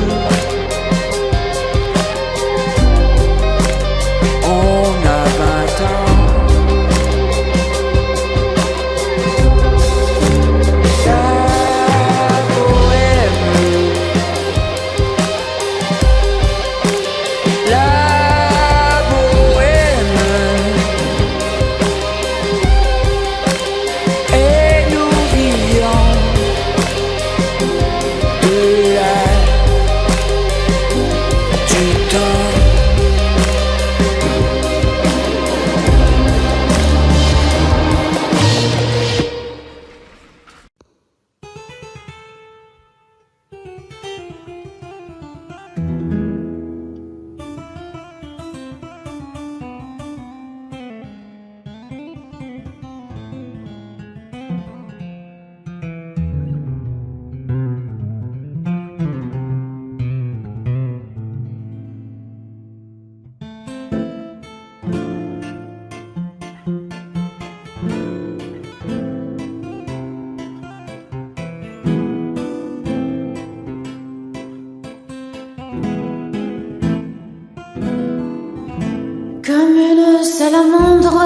Comme une salamandre,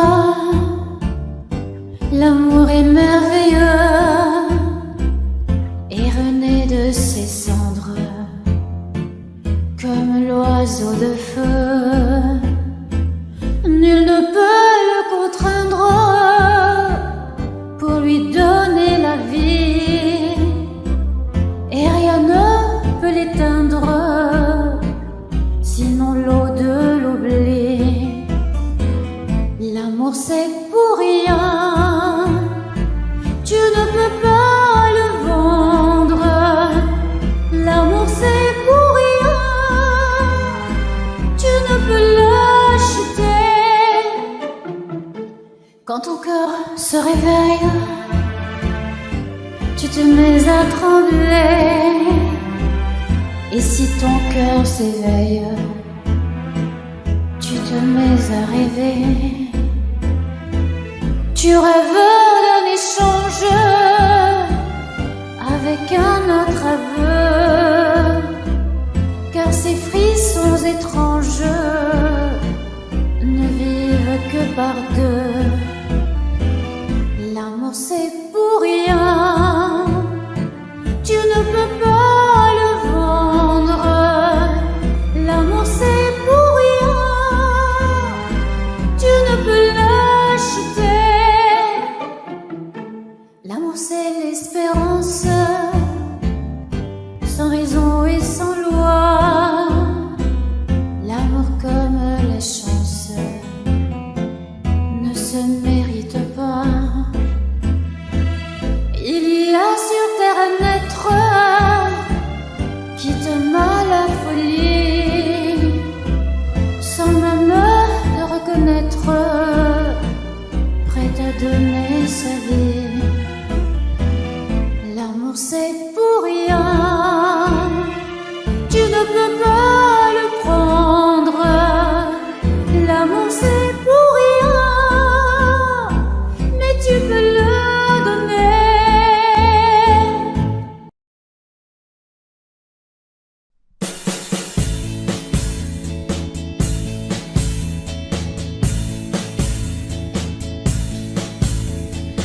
l'amour est merveilleux et renaît de ses cendres comme l'oiseau de feu. Nul ne peut le contraindre pour lui donner la vie et rien ne peut l'éteindre sinon l'eau de l'oubli. L'amour c'est pour rien, tu ne peux pas le vendre. L'amour c'est pour rien, tu ne peux l'acheter. Quand ton cœur se réveille, tu te mets à trembler. Et si ton cœur s'éveille, tu te mets à rêver. Tu rêves d'un échange avec un autre aveu, car ces frissons étranges ne vivent que par deux. L'amour c'est pour rien, tu ne peux pas le vendre. L'amour c'est pour rien, tu ne peux l'acheter. L'amour c'est l'espérance, sans raison et sans loi. L'amour comme la chance ne se mérite pas. Il y a sur terre un être qui t'aime à la folie, sans même le reconnaître, prêt à donner sa vie. L'amour c'est pour rien, tu ne peux pas le prendre. L'amour c'est pour rien, mais tu peux le donner.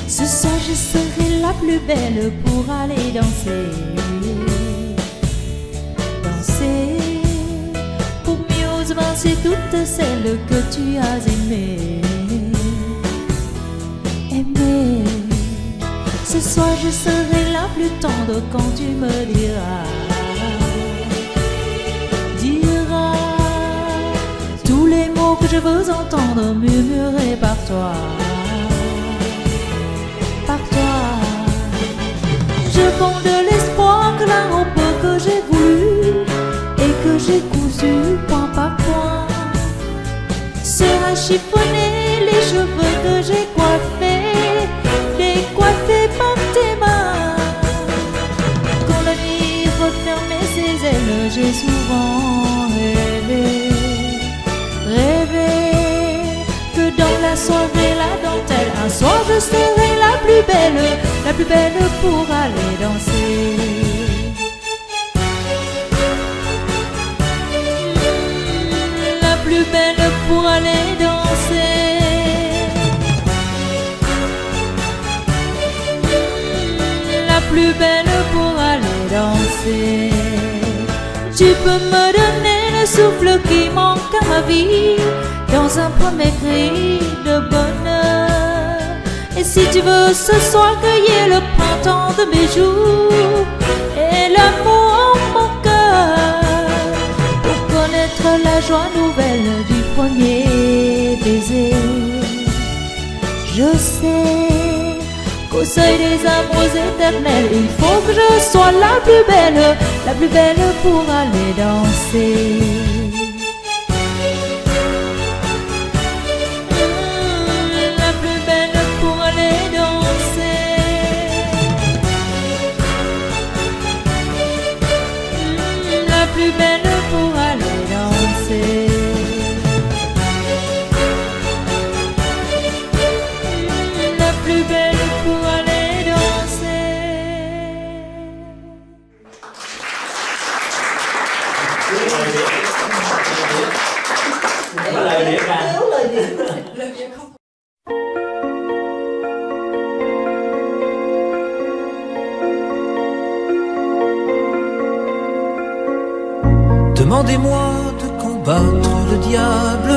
Ce soir je serai la plus belle pour aller danser. Danser pour mieux avancer toutes celles que tu as aimées. Aimer. Ce soir je serai la plus tendre quand tu me diras tous les mots que je veux entendre murmurés par toi. Je fonde de l'espoir que la robe que j'ai voulu et que j'ai cousue point par point sera chiffonnée. Les cheveux que j'ai coiffés, décoiffés par tes mains. Quand la nuit refermait ses ailes, j'ai souvent rêvé que dans la soirée, la dentelle, un soir je serai la plus belle pour aller danser. La plus belle pour aller danser. La plus belle pour aller danser. Tu peux me donner le souffle qui manque à ma vie dans un premier cri de bonheur. Et si tu veux ce soir cueillir le printemps de mes jours et l'amour en mon cœur, pour connaître la joie nouvelle du premier baiser, je sais qu'au seuil des amours éternels, il faut que je sois la plus belle pour aller danser. Plus belle pour aller danser. La plus belle pour aller danser. Có lời điểm ra Demandez-moi de combattre le diable,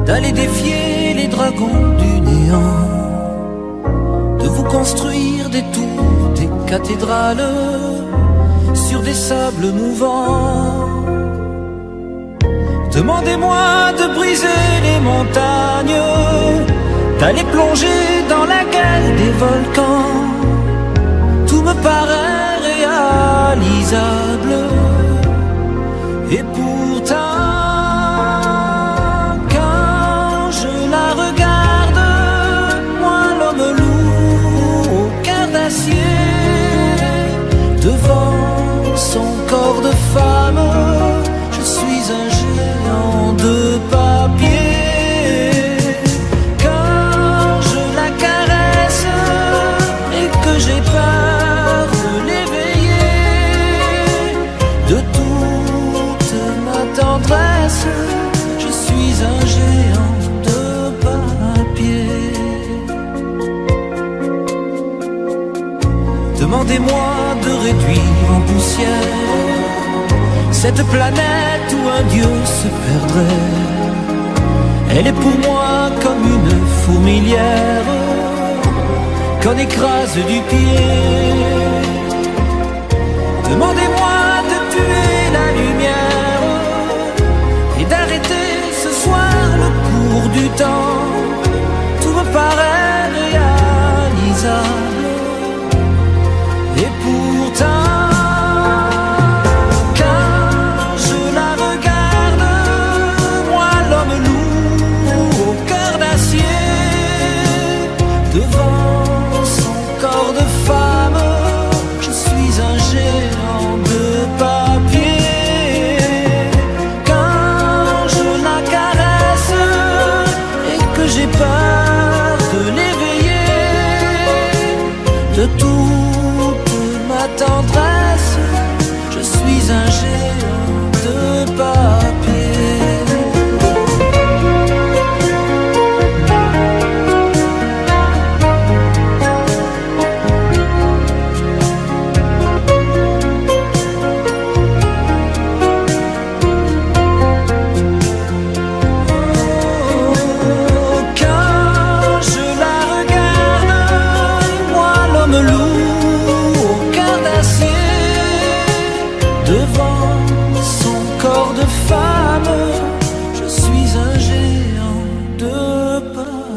d'aller défier les dragons du néant, de vous construire des tours, des cathédrales sur des sables mouvants. Demandez-moi de briser les montagnes, d'aller plonger dans la gueule des volcans. Tout me paraît réalisable. Et pourtant, quand je la regarde, moi l'homme loup au cœur d'acier, devant son corps de femme, je suis un géant de papier. Quand je la caresse et que j'ai peur de l'éveiller, de toute ma tendresse, je suis un géant de papier. Demandez-moi de réduire en poussière cette planète où un dieu se perdrait. Elle est pour moi comme une fourmilière qu'on écrase du pied. Demandez-moi de tuer la lumière et d'arrêter ce soir le cours du temps. Tout me paraît réalisable. Et pourtant, quand je la regarde, moi l'homme loup au cœur d'acier, devant son corps de femme, je suis un géant de papier. Quand je la caresse et que j'ai peur de l'éveiller, de toute ma tendresse, je suis un géant de papier. Devant son corps de femme, je suis un géant de papier.